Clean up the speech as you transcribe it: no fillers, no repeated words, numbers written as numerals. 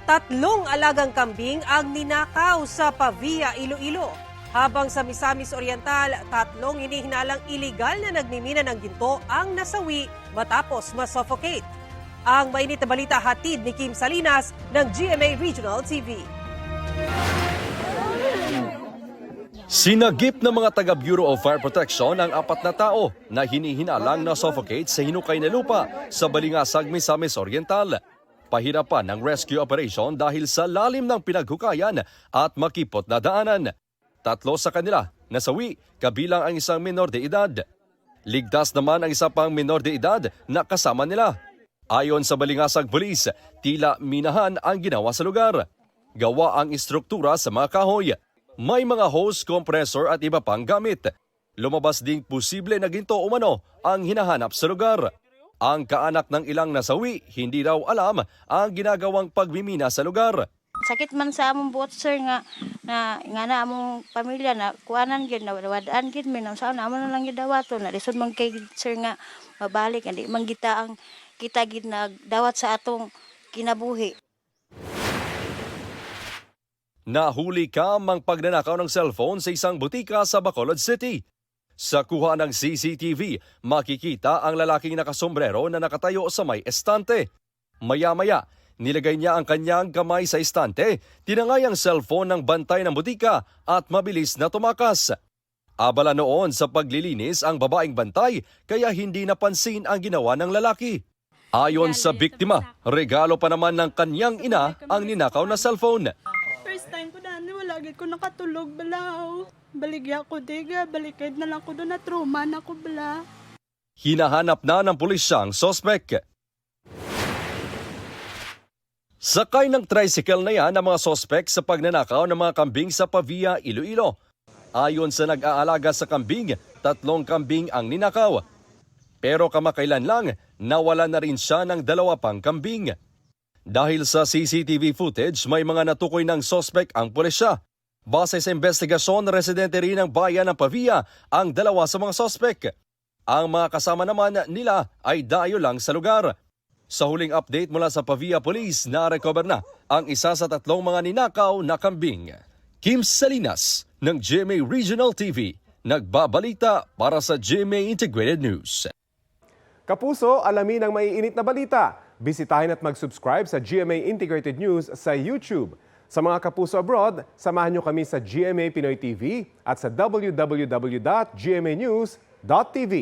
Tatlong alagang kambing ang ninakaw sa Pavia, Iloilo. Habang sa Misamis Oriental, tatlong hinihinalang iligal na nagmimina ng ginto ang nasawi matapos masuffocate. Ang mainit na balita hatid ni Kim Salinas ng GMA Regional TV. Sinagip ng mga taga-Bureau of Fire Protection ang 4 na tao na hinihinalang na-suffocate sa hinukay na lupa sa Balingasag, Misamis Oriental. Pahirapan ng rescue operation dahil sa lalim ng pinaghukayan at makipot na daanan. 3 sa kanila nasawi, kabilang ang isang minor de edad. Ligtas naman ang isa pang minor de edad na kasama nila. Ayon sa Balingasag Police, tila minahan ang ginawa sa lugar. Gawa ang istruktura sa mga kahoy. May mga hose, compressor at iba pang gamit. Lumabas ding posible na ginto umano ang hinahanap sa lugar. Ang kaanak ng ilang nasawi, hindi raw alam ang ginagawang pagmimina sa lugar. Sakit man sa among buot sir nga na among pamilya na kuanan gyud na wadaan gyud mi nang saan amo na lang gyud dawaton na lisod man kay sir nga mabalik andi man kita ang kita gid nagdawat sa atong kinabuhi. Nahuli kamang pagnanakaw ng cellphone sa isang butika sa Bacolod City. Sa kuha ng CCTV, makikita ang lalaking nakasombrero na nakatayo sa may estante. Maya-maya, nilagay niya ang kanyang kamay sa estante, tinangay ang cellphone ng bantay ng butika at mabilis na tumakas. Abala noon sa paglilinis ang babaeng bantay kaya hindi napansin ang ginawa ng lalaki. Ayon sa biktima, regalo pa naman ng kanyang ina ang ninakaw na cellphone. First time ko na, wala gid ko nakatulog balaw. Baligya ko diga, balikid na lang ko doon na trauma na ko bala. Hinahanap na ng pulisya ang sospek. Sakay ng tricycle na yan ang mga sospek sa pagnanakaw ng mga kambing sa Pavia, Iloilo. Ayon sa nag-aalaga sa kambing, 3 kambing ang ninakaw. Pero kamakailan lang, nawala na rin siya ng 2 pang kambing. Dahil sa CCTV footage, may mga natukoy ng sospek ang pulisya. Base sa investigasyon, residente rin ng bayan ng Pavia ang 2 sa mga sospek. Ang mga kasama naman nila ay dayo lang sa lugar. Sa huling update mula sa Pavia Police, na-recover na ang isa sa 3 mga ninakaw na kambing. Kim Salinas ng GMA Regional TV, nagbabalita para sa GMA Integrated News. Kapuso, alamin ang maiinit na balita. Bisitahin at mag-subscribe sa GMA Integrated News sa YouTube. Sa mga kapuso abroad, samahan niyo kami sa GMA Pinoy TV at sa www.gmanews.tv.